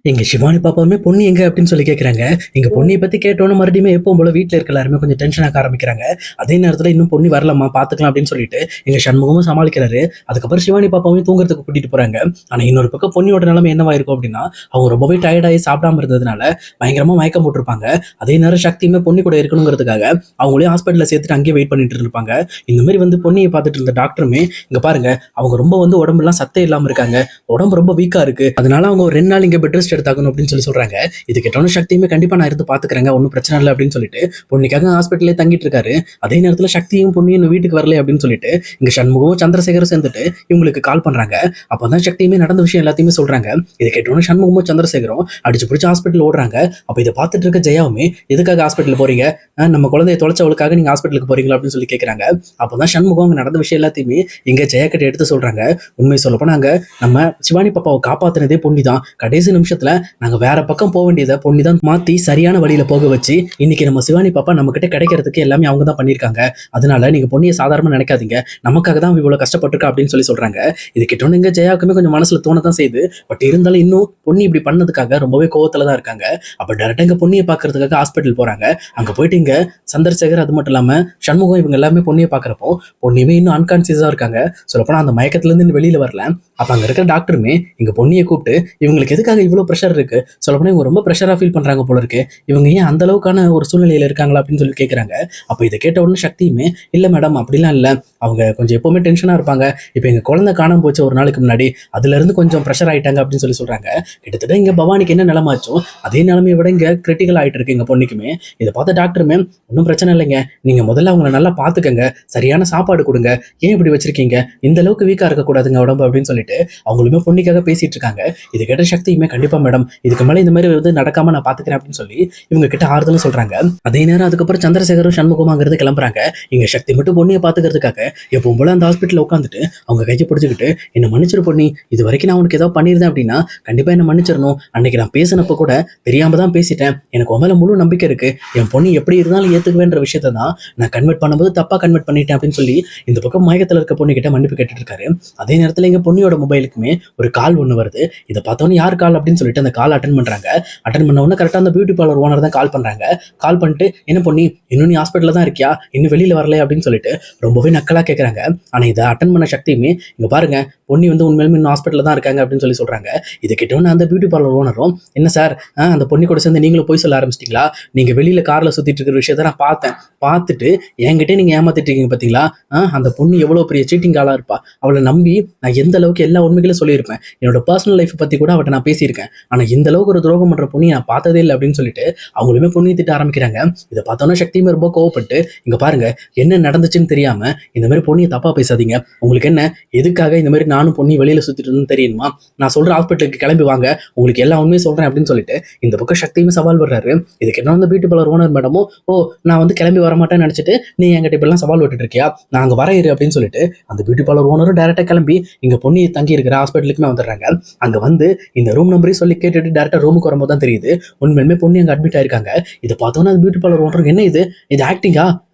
எங்க சிவானி பாப்பாவுமே பொண்ணு எங்க அப்படின்னு சொல்லி கேட்குறாங்க. எங்க பொண்ணியை பத்தி கேட்டோன்னு மறுபடியும் எப்பவும் போல வீட்டில் இருக்க எல்லாருமே கொஞ்சம் டென்ஷன் ஆக ஆரம்பிக்கிறாங்க. அதே நேரத்தில் இன்னும் பொண்ணு வரலம்மா பார்த்துக்கலாம் அப்படின்னு சொல்லிட்டு எங்க சண்முகமும் சமாளிக்கிறாரு. அதுக்கப்புறம் சிவானி பாப்பாவையும் தூங்குறதுக்கு கூட்டிட்டு போறாங்க. ஆனா இன்னொரு பக்கம் பொண்ணியோட நிலைமை என்னவா இருக்கும் அப்படின்னா, அவங்க ரொம்பவே டயர்டாகி சாப்பிடாம இருந்ததுனால பயங்கரமா மயக்கம் போட்டிருப்பாங்க. அதே நேரம் சக்தியுமே பொண்ணு கூட இருக்கணுங்கிறதுக்காக அவங்களையும் ஹாஸ்பிட்டலில் சேர்த்துட்டு அங்கேயே வெயிட் பண்ணிட்டு இருப்பாங்க. இந்த மாதிரி பொண்ணியை பார்த்துட்டு இருந்த டாக்டருமே இங்க பாருங்க, அவங்க ரொம்ப உடம்புலாம் சத்தம் இல்லாம இருக்காங்க, உடம்பு ரொம்ப வீக்கா இருக்கு, அதனால அவங்க ஒரு 2 நாள் இங்க பெட் ரெஸ்ட் எடுத்தாகணும் அப்படின்னு சொல்லி சொல்றாங்க. இது கேட்டோன்னு சக்தியுமே கண்டிப்பா நான் இருந்து பாத்துக்கிறேங்க, ஒன்றும் பிரச்சனை இல்லை அப்படின்னு சொல்லிட்டு பொண்ணுக்காக ஹாஸ்பிட்டலே தங்கிட்டு இருக்காரு. அதே நேரத்தில் சக்தியும் பொண்ணையும் வீட்டுக்கு வரல அப்படின்னு சொல்லிட்டு இங்க சண்முகமும் சந்திரசேகரும் சேர்ந்துட்டு இவங்களுக்கு கால் பண்றாங்க. அப்பதான் சக்தியுமே நடந்த விஷயம் எல்லாத்தையுமே சொல்றாங்க. இதை கேட்டோன்னு சண்முகமும் சந்திரசேகரும் அடிச்சு பிடிச்சி ஹாஸ்பிட்டல் ஓடுறாங்க. அப்ப இதை பார்த்துட்டு இருக்க ஜெயாவுமே எதுக்காக ஹாஸ்பிட்டல் போறீங்க, நம்ம குழந்தைய தொலைச்சவளுக்காக நீங்க ஹாஸ்பிட்டலுக்கு போறீங்களா அப்படின்னு சொல்லி கேட்கறாங்க. அப்பதான் சண்முகம் அங்க நடந்த விஷயம் எல்லாத்தையுமே இங்க ஜெயா கிட்ட எடுத்து சொல்றாங்க. உண்மை சொல்லப்போ நாங்க நம்ம சிவானி பாப்பாவை காப்பாத்தினதே பொண்ணி தான். கடைசி நிமிஷத்துல நாங்க வேற பக்கம் போக வேண்டியதை பொண்ணி தான் மாத்தி சரியான வழியில போக வச்சு இன்னைக்கு நம்ம சிவானி பாப்பா நம்ம கிட்ட கிடைக்கிறதுக்கு எல்லாமே அவங்க தான் பண்ணியிருக்காங்க. அதனால நீங்க பொண்ணியை சாதாரணமா நினைக்காதீங்க, நமக்காக தான் இவ்வளவு கஷ்டப்பட்டிருக்கா அப்படின்னு சொல்லி சொல்றாங்க. இது கிட்டோன்னு இங்க ஜெயாவுக்குமே கொஞ்சம் மனசுல தோணதான் செய்யுது. பட் இருந்தாலும் இன்னும் பொண்ணி இப்படி பண்ணதுக்காக ரொம்பவே கோவத்துல தான் இருக்காங்க. அப்ப டேரக்டா இங்க பொண்ணியை பாக்குறதுக்காக ஹாஸ்பிட்டல் போறாங்க. அங்க போயிட்டு இங்க சந்திரசேகர் அது மட்டும் இல்லாம சண்முகம் இவங்க எல்லாமே பொண்ணியை பாக்குறப்போ பொண்ணியுமே இன்னும் அன்கான்சியஸா இருக்காங்க. சொல்லப்போனா அந்த மயக்கத்துல இருந்து வெளியில வரல. அப்ப அங்க இருக்கிற டாக்டருமே இங்க பொண்ணியை கூப்பிட்டு இவங்களுக்கு எதுக்காக இவ்வளவு ப்ரெஷர் இருக்கு, சொல்லப்போனா இவங்க ரொம்ப ப்ரெஷரா ஃபீல் பண்றாங்க போல இருக்கு, இவங்க ஏன் அந்த அளவுக்கான ஒரு சூழ்நிலையில இருக்காங்களா அப்படின்னு சொல்லி கேட்கறாங்க. அப்ப இதை கேட்ட உடனே சக்தியுமே இல்ல மேடம் அப்படிலாம் இல்ல, அவங்க கொஞ்சம் எப்பவுமே டென்ஷனா இருப்பாங்க, இப்ப எங்க குழந்தை காணாம போச்சு ஒரு நாளுக்கு முன்னாடி, அதுல இருந்து கொஞ்சம் ப்ரெஷர் ஆயிட்டாங்க அப்படின்னு சொல்லி சொல்றாங்க. கிட்டத்தட்ட இங்க பவானிக்கு என்ன நிலமாச்சோ அதே நிலைமையை விட இங்க கிரிட்டிக்கல் ஆயிட்டு இருக்கு எங்க பொண்ணுக்குமே. இதை பார்த்த டாக்டருமே ஒன்றும் பிரச்சனை இல்லைங்க, நீங்க முதல்ல அவங்களை நல்லா பாத்துக்கங்க, சரியான சாப்பாடு கொடுங்க, ஏன் இப்படி வச்சிருக்கீங்க, இந்த அளவுக்கு வீக்கா இருக்கக்கூடாதுங்க உடம்பு அப்படின்னு சொல்லிட்டு அவங்களுமே பொண்ணுக்காக பேசிட்டு இருக்காங்க. இது கேட்ட சக்தியுமே கண்டிப்பா மேடம், இதுக்கு மேல இந்த மாதிரி நடக்காம நான் பாத்துக்கிறேன் அப்படின்னு சொல்லி இவங்க கிட்ட ஆறுதலும் சொல்றாங்க. அதே நேரம் அதுக்கப்புறம் சந்திரசேகரும் சண்முகமாங்கிறது கிளம்புறாங்க. இங்க சக்தி மட்டும் பொண்ணியை பாத்துக்கிறதுக்காக எப்பவும் போல அந்த ஹாஸ்பிட்டல் உட்காந்துட்டு அவங்க கையை பிடிச்சிக்கிட்டு என்ன மன்னிச்சிரு பொண்ணி, இது வரைக்கும் நான் உனக்கு ஏதாவது பண்ணியிருந்தேன் அப்படின்னா கண்டிப்பா என்ன மன்னிச்சிடணும், அன்னைக்கு நான் பேசினப்ப கூட தெரியாம தான் பேசிட்டேன், எனக்கு உன் மேல முழு நம்பிக்கை இருக்கு, என் பொண்ணு எப்படி இருந்தாலும் ஏத்துக்குவேன்ற விஷயத்தை தான் நான் கன்வெர்ட் பண்ணும்போது தப்பா கன்வெர்ட் பண்ணிட்டேன் அப்படின்னு சொல்லி இந்த பக்கம் மயக்கத்துல இருக்க பொண்ணு கிட்ட மன்னிப்பு கேட்டுட்டு இருக்காரு. அதே நேரத்துல எங்க பொண்ணியோட மொபைலுக்குமே ஒரு கால் ஒன்று வருது. இதை பார்த்தோன்னே யார் கால் அப்படின்னு சொல்லிட்டு அந்த கால் அட்டன் பண்றாங்க. அட்டன் பண்ண உடனே கரெக்டாக அந்த பியூட்டி பார்லர் ஓனர் தான் கால் பண்றாங்க. கால் பண்ணிட்டு என்ன பொண்ணி இன்னும் நீ ஹாஸ்பிட்டலில் தான் இருக்கியா, இன்னும் வெளியில வரல அப்படின்னு சொல்லிட்டு ரொம்பவே நக்கலா கேட்கறாங்க. ஆனா இதை அட்டன் பண்ண சக்தியுமே இங்க பாருங்க பொண்ணி உண்மையிலுமே இன்னும் ஹாஸ்பிட்டலில் தான் இருக்காங்க அப்படின்னு சொல்லி சொல்றாங்க. இது கிட்டோன்னு அந்த பியூட்டி பார்லர் ஓனரும் என்ன சார் அந்த பொண்ணி கூட சேர்ந்து நீங்களும் போய் சொல்ல ஆரம்பிச்சிட்டீங்களா, நீங்க வெளியில கார்ல சுத்திட்டு இருக்கிற விஷயத்த நான் பார்த்தேன், பார்த்துட்டு என்கிட்ட நீங்க ஏமாத்திட்டு இருக்கீங்க பாத்தீங்களா, அந்த பொண்ணு எவ்வளவு பெரிய சீட்டிங் ஆளா இருப்பா, அவளை நம்பி நான் எந்த அளவுக்கு எல்லா உண்மைகளும் சொல்லியிருப்பேன், என்னோட பர்சனல் லைஃப் பத்தி கூட அவட்ட நான் பேசியிருக்கேன், ஆனா இந்த அளவுக்கு ஒரு துரோகம் பண்ற பொண்ணி நான் பார்த்ததே இல்லை அப்படின்னு சொல்லிட்டு அவங்களுமே பொண்ணி திட்ட ஆரம்பிக்கிறாங்க. இதை பார்த்தோன்னா சக்தியுமே ரொம்ப கோவப்பட்டு இங்க பாருங்க என்ன நடந்துச்சுன்னு தெரியாம இந்த மாதிரி பொண்ணியை தப்பா பேசாதீங்க, உங்களுக்கு என்ன எதுக்காக இந்த மாதிரி நானும் பொண்ணி வெளியில சுத்திட்டு இருந்தேன்னு தெரியுமா, நான் சொல்ற ஹாஸ்பிட்டலுக்கு கிளம்பி வாங்க, உங்களுக்கு எல்லா உண்மையும் சொல்றேன் அப்படின்னு சொல்லிட்டு இந்த பக்கம் சக்தியுமே சவால் விடுறாரு. இதுக்கு என்ன வந்து பியூட்டி பார்லர் ஓனர் மேடமோ நான் கிளம்பி வர மாட்டேன்னு நினைச்சிட்டு நீ என்கிட்ட இப்பெல்லாம் சவால் விட்டுட்டு இருக்கியா, நான் அங்க வர இரு அப்படின்னு சொல்லிட்டு அந்த பியூட்டி பார்லர் ஓனரும் டைரக்டா கிளம்பி இங்க பொண்ணி தங்கி இருக்கிற ஹாஸ்பிட்டலுக்குமே வந்துடுறாங்க. அங்க இந்த ரூம் நம்பரையும் சொல்லி கேட்டுட்டு டேரக்டா ரூமுக்கு வரும்போது தான் தெரியுது உண்மையுமே பொண்ணு அங்க அட்மிட் ஆயிருக்காங்க. இதை பார்த்தோன்னா அந்த பியூட்டி பார்லர் ஓனர் என்ன இது ஆக்டிங்கா,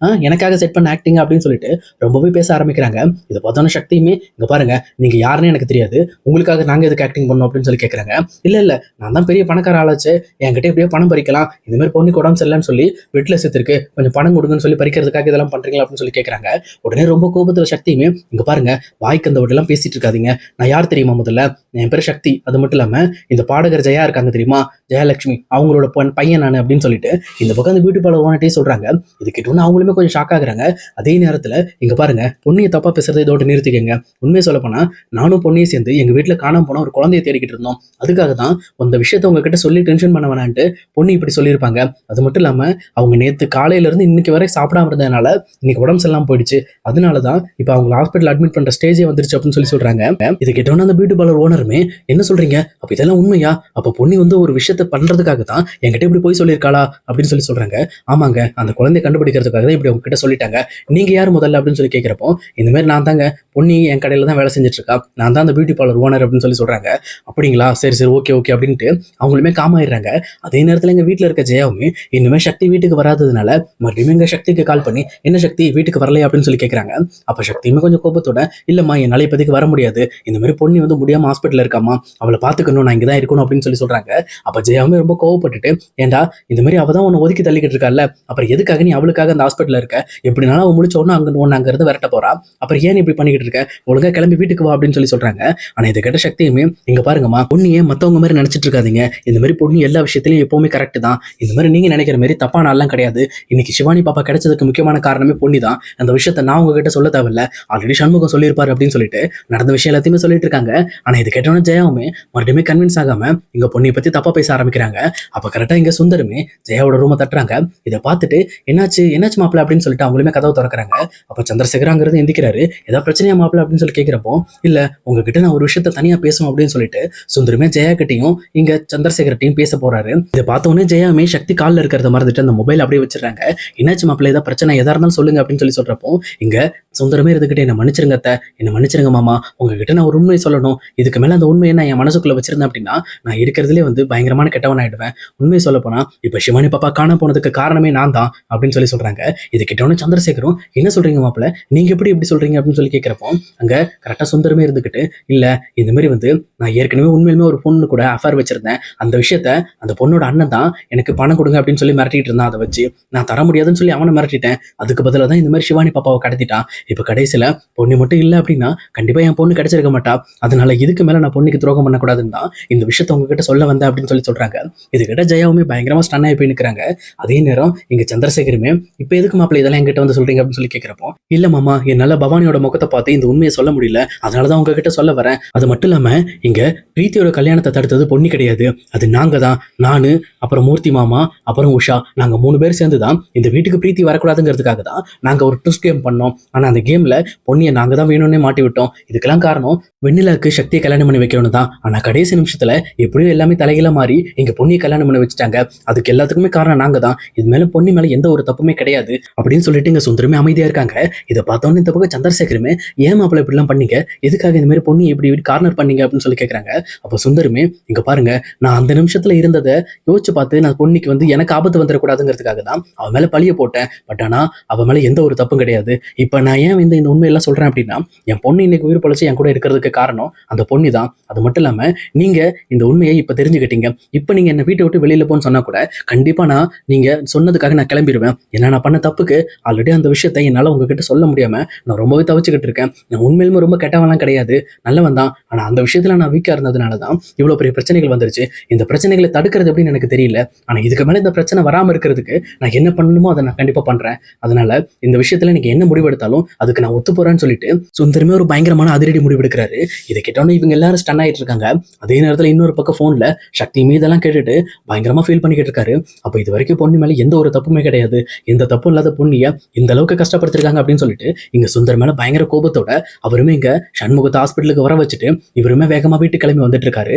எனக்காக செட் பண்ண ஆக்டிங்கா அப்படின்னு சொல்லிட்டு ரொம்பவே பேச ஆரம்பிக்கிறாங்க. இதை பார்த்தோன்னா சக்தியுமே இங்க பாருங்க நீங்க யாருன்னு எனக்கு தெரியாது, உங்களுக்காக நாங்க எதுக்கு ஆக்டிங் பண்ணோம் அப்படின்னு சொல்லி கேட்கறாங்க. இல்ல நான் தான் பெரிய பணக்கார ஆளாச்சு, என்கிட்ட எப்படியோ பணம் பறிக்கலாம், இந்த மாதிரி பொண்ணு உடம்பு சரியில்லைன்னு சொல்லி வீட்டுல சேர்த்திருக்கு, கொஞ்சம் பணம் கொடுங்கன்னு சொல்லி பறிக்கிறதுக்காக இதெல்லாம் பண்றீங்களா அப்படின்னு சொல்லி கேட்கறாங்க. உடனே ரொம்ப கோபத்துல சக்தியுமே இங்க பாருங்க வாய்க்கு அந்த எல்லாம் பேசிட்டு இருக்காதீங்க, நான் யார் தெரியுமா, முதல்ல என் பேர் சக்தி, அது மட்டும் இல்லாம இந்த பாடகர் ஜெயா இருக்காங்க தெரியுமா, ஜெயலட்சுமி அவங்களோட பையன் நான் அப்படின்னு சொல்லிட்டு இந்த பக்கம் அந்த பியூட்டி பார்லர் ஓனர்ட்டே சொல்றாங்க. இது கிட்ட அவங்களுமே கொஞ்சம் ஷாக் ஆகுறாங்க. அதே நேரத்துல இங்க பாருங்க பொண்ணியை தப்பா பேசுறதை இதோட நிறுத்திக்கங்க, உண்மையை சொல்ல போனா நானும் பொண்ணையும் சேர்ந்து எங்க வீட்டுல காணாம போன ஒரு குழந்தைய தேடிக்கிட்டு இருந்தோம், அதுக்காக தான் அந்த விஷயத்த உங்ககிட்ட சொல்லி டென்ஷன் பண்ண வேணான்ட்டு பொண்ணு இப்படி சொல்லியிருப்பாங்க. அது மட்டும் இல்லாம அவங்க நேற்று காலையில இருந்து இன்னைக்கு வரை சாப்பிடாம இருந்ததுனால இன்னைக்கு உடம்பு சரியில்லாம போயிடுச்சு, அதனாலதான் இப்ப அவங்க ஹாஸ்பிட்டல் அட்மிட் பண்ற ஸ்டேஜே வந்துருச்சு அப்படின்னு சொல்லி சொல்றாங்க. இது கேட்டோன்னு அந்த பியூட்டி பார்லர் ஓனருமே என்ன சொல்றீங்க, அப்ப இதெல்லாம் உண்மையா, அப்ப பொண்ணு ஒரு விஷயத்த பண்றதுக்காக தான் என்கிட்ட இப்படி போய் சொல்லியிருக்காளா அப்படின்னு சொல்லி சொல்றாங்க. ஆமாங்க அந்த குழந்தைய கண்டுபிடிக்கிறதுக்காக தான் இப்படி அவங்க கிட்ட சொல்லிட்டாங்க, நீங்க யார் முதல்ல அப்படின்னு சொல்லி கேட்கிறப்போ இந்த மாதிரி நான் தாங்க பொண்ணு என் கடையில தான் வேலை செஞ்சுட்டு இருக்கா, பார்த்தா நான் தான் அந்த பியூட்டி பார்லர் ஓனர் அப்படின்னு சொல்றாங்க. அப்படிங்களா, சரி சரி, ஓகே ஓகே அப்படின்ட்டு அவங்களுமே காமாயிடுறாங்க. அதே நேரத்தில் எங்க வீட்டில் இருக்க ஜெயாவுமே இன்னுமே சக்தி வீட்டுக்கு வராததுனால மறுபடியும் எங்க சக்திக்கு கால் பண்ணி என்ன சக்தி வீட்டுக்கு வரலையா அப்படின்னு கேட்குறாங்க. அப்போ சக்தியுமே கொஞ்சம் கோபத்தோட இல்லம்மா என்னால் இப்போதைக்கு வர முடியாது, இந்த மாதிரி பொண்ணு வந்து முடியாம ஹாஸ்பிட்டல் இருக்காமா, அவளை பார்த்துக்கணும், நான் இங்கே தான் இருக்கணும் அப்படின்னு சொல்றாங்க. அப்போ ஜெயாவுமே ரொம்ப கோவப்பட்டுட்டு ஏண்டா இந்த மாதிரி அவள் தான் உன்னை ஒதுக்கி தள்ளிக்கிட்டு இருக்கால, அப்புறம் எதுக்காக நீ அவளுக்காக அந்த ஹாஸ்பிட்டலில் இருக்க, எப்படினாலும் அவன் முடிச்ச உடனே ஒன்று அங்கிருந்து விரட்ட போறா, அப்புறம் ஏன் இப்படி பண்ணிக்கிட்டு இருக்க, ஒழுங்கா கிளம்பி வீட்டுக்கு வா அப்படின்னு சொல்றாங்க. ஆனா இதை கேட்ட சக்தியுமே இங்க பாருங்கம்மா, பொண்ணியே மத்தவங்க மாதிரி நினைச்சிட்டு இருக்காதீங்க, இந்த மாதிரி பொண்ணு எல்லா விஷயத்திலையும் எப்பவுமே கரெக்ட் தான், இந்த மாதிரி நீங்க நினைக்கிற மாதிரி தப்பான ஆள்லாம் கிடையாது. இன்னைக்கு சிவானி பாப்பா கிடைச்சதுக்கு முக்கியமான காரணமே பொண்ணு தான். அந்த விஷயத்த நான் உங்ககிட்ட சொல்ல தேவையில்ல, ஆல்ரெடி சண்முகம் சொல்லியிருப்பாரு அப்படின்னு சொல்லிட்டு நடந்த விஷயம் எல்லாத்தையுமே சொல்லிட்டு இருக்காங்க. ஆனா இது கேட்டவன ஜெயாவுமே மறுபடியும் கன்வின்ஸ் ஆகாம இங்க பொண்ணியை பத்தி தப்பா பேச ஆரம்பிக்கிறாங்க. அப்ப கரெக்டா இங்க சுந்தரமே ஜெயாவோட ரூமை தட்டுறாங்க. இதை பார்த்துட்டு என்னாச்சு என்னாச்சு மாப்பிள்ள அப்படின்னு சொல்லிட்டு அவங்களுமே கதவை திறக்கிறாங்க. அப்ப சந்திரசேகராங்கிறது எந்திக்கிறாரு. ஏதாவது பிரச்சனையா மாப்பிள்ள அப்படின்னு கேட்கிறப்போ இல்ல உங்ககிட்ட நான் ஒரு விஷயத்த தனியா பேசணும் அப்படின்னு சொல்லிட்டு சுந்தரமே ஜெயா கிட்டையும் இங்க சந்திரசேகர்ட்டையும் பேச போறாரு. இதை பார்த்தோன்னே ஜெயாமே சக்தி காலில் இருக்கிறத மறந்துட்டு அந்த மொபைல் அப்படியே வச்சிடறாங்க. என்னாச்சு மாப்பிள்ள, ஏதாவது பிரச்சனை எதா இருந்தாலும் சொல்லுங்க அப்படின்னு சொல்றப்போ இங்க சுந்தரமே இருந்துகிட்டு என்ன மன்னிச்சிருங்க அத்தை, என்ன மன்னிச்சிருங்க மாமா, உங்ககிட்ட நான் ஒரு உண்மையை சொல்லணும், இதுக்கு மேல அந்த உண்மையை நான் என் மனசுக்குள்ள வச்சிருந்தேன் அப்படின்னா நான் இருக்கிறதுலே வந்து பயங்கரமான கெட்டவன் ஆயிடுவேன். உண்மையை சொல்ல போனா இப்ப சிவானி பாப்பா காண போனதுக்கு காரணமே நான் தான் அப்படின்னு சொல்றாங்க. இது கிட்டவனே சந்திரசேகரும் என்ன சொல்றீங்க மாப்பிள்ள, நீங்க எப்படி இப்படி சொல்றீங்க அப்படின்னு கேட்கிறப்போ அங்க கரெக்டா சுந்தரமே இருந்துகிட்டு இல்ல இந்த மாதிரி வந்து நான் ஏற்கனவே உண்மையிலுமே ஒரு பொண்ணு கூட அஃபேர் வச்சிருந்தேன், அந்த விஷயத்த அந்த பொண்ணோட அண்ணன் தான் எனக்கு பணம் கொடுங்க அப்படின்னு மிரட்டிட்டு இருந்தான், அதை வச்சு நான் தர முடியாதுன்னு அவனை மிரட்டிட்டேன், அதுக்கு பதிலாக தான் இந்த மாதிரி சிவானி பாப்பாவை கடத்திட்டான். இப்ப கடைசியில பொண்ணு மட்டும் இல்லை அப்படின்னா கண்டிப்பா என் பொண்ணு கிடைச்சிருக்க மாட்டா, அதனால இதுக்கு மேல நான் பொண்ணுக்கு துரோகம் பண்ணக்கூடாதுன்னு தான் இந்த விஷயத்த உங்ககிட்ட சொல்ல வந்தேன் அப்படின்னு சொல்றாங்க. இது கிட்ட ஜெயாவுமே பயங்கரமா ஸ்டன் ஆகி போய் நிற்கிறாங்க. அதே நேரம் இங்க சந்திரசேகருமே இப்ப எதுக்கு மாப்பிள்ள இதெல்லாம் என்கிட்ட வந்து சொல்றீங்க அப்படின்னு கேட்கிறப்போ இல்ல மாமா, என்னால பவானியோட முகத்தை பார்த்து இந்த உண்மையை சொல்ல முடியல, அதனாலதான் உங்ககிட்ட சொல்ல வரேன். அது மட்டும் இல்லாம இங்க பிரீத்தியோட கல்யாணத்தை தடுத்தது பொண்ணு கிடையாது, அது நாங்க தான், நானு அப்புறம் மூர்த்தி மாமா அப்புறம் உஷா, நாங்க 3 பேர் சேர்ந்து தான் இந்த வீட்டுக்கு பிரீத்தி வரக்கூடாதுங்கிறதுக்காக தான் நாங்க ஒரு ட்விஸ்ட் கேம் பண்ணோம். ஆனா அந்த கேம்ல பொண்ணியை நாங்க தான் வேணும்னே மாட்டி விட்டோம். இதுக்கெல்லாம் காரணம் வெண்ணிலாக்கு சக்தியை கல்யாணம் பண்ணி வைக்கணும் தான். ஆனா கடைசி நிமிஷத்துல எப்படியும் எல்லாமே தலைகீழ மாறி எங்க பொண்ணியை கல்யாணம் பண்ணி வச்சுட்டாங்க. அதுக்கு எல்லாத்துக்குமே காரணம் நாங்க தான். இது மேல பொண்ணு மேல எந்த ஒரு தப்புமே கிடையாது அப்படின்னு சொல்லிட்டு இங்க சுந்தரமே அமைதியா இருக்காங்க. இதை பார்த்தோன்னு இந்த பக்கம் சந்திரசேகருமே ஏன் மாப்பிள்ள இப்படிலாம் பண்ணீங்க, எதுக்காக இந்த மாதிரி பொண்ணு இப்படி கார்னர் பண்ணீங்க அப்படின்னு கேட்கறாங்க. அப்போ சுந்தரமே இங்க பாருங்க, நான் அந்த நிமிஷத்துல இருந்ததை யோசிச்சு பார்த்து நான் பொண்ணுக்கு வந்து எனக்கு ஆபத்து வந்துடக்கூடாதுங்கிறதுக்காக தான் அவன் மேல பழிய போட்டேன். பட் ஆனா அவன் மேல எந்த ஒரு தப்பும் கிடையாது. இப்ப நான் ஏன் இந்த உண்மையெல்லாம் சொல்றேன் அப்படின்னா என் பொண்ணு இன்னைக்கு உயிர் பொழைச்சு என் கூட இருக்கிறதுக்கு காரணம் அந்த பொண்ணு தான். அது மட்டும் இல்லாம நீங்க இந்த உண்மையை இப்ப தெரிஞ்சுக்கிட்டீங்க, இப்ப நீங்க என்ன வீட்டை விட்டு வெளியில போன்னு சொன்னா கூட கண்டிப்பா நான் நீங்க சொன்னதுக்காக நான் கிளம்பிடுவேன். ஏன்னா நான் பண்ண தப்புக்கு ஆல்ரெடி அந்த விஷயத்தை என்னால உங்ககிட்ட சொல்ல முடியாம நான் ரொம்பவே தவிச்சுக்கிட்டு இருக்கேன். நான் உண்மையிலுமே ரொம்ப கெட்டவெல்லாம் கிடையாது, நல்லவன் தான். ஆனா அந்த விஷயத்துல நான் வீக்கா இருந்ததுனால தான் இவ்வளவு பெரிய பிரச்சனைகள் வந்துருச்சு. இந்த பிரச்சனைகளை தடுக்கிறது அப்படின்னு எனக்கு தெரியல. ஆனா இதுக்கு மேல இந்த பிரச்சனை வராம இருக்கிறதுக்கு நான் என்ன பண்ணணுமோ அதை நான் கண்டிப்பா பண்றேன். அதனால இந்த விஷயத்துல நீங்க என்ன முடிவெடுத்தாலும் அதுக்கு நான் ஒத்து போறேன்னு சொல்லிட்டு சுந்தரமே ஒரு பயங்கரமான அதிரடி முடிவெடுக்கிறாரு. இதை கேட்டோன்னு இவங்க எல்லாரும் ஸ்டன் ஆயிட்டு இருக்காங்க. அதே நேரத்துல இன்னொரு பக்கம் போன்ல சக்தி மீதெல்லாம் கேட்டுட்டு பயங்கரமா ஃபீல் பண்ணிக்கிட்டு இருக்காரு. அப்ப இது வரைக்கும் பொண்ணு மேல எந்த ஒரு தப்புமே கிடையாது, எந்த தப்பும் இல்லாத பொண்ணிய இந்த அளவுக்கு கஷ்டப்படுத்திருக்காங்க அப்படின்னு சொல்லிட்டு இங்க சுந்தர் மேல பயங்கர கோபத்தோட அவருமே இங்க சண்முகத்தை ஹாஸ்பிட்டலுக்கு வர வச்சுட்டு இவருமே வேகமா வீட்டுக்கு கிளம்பி வந்துட்டு இருக்காரு.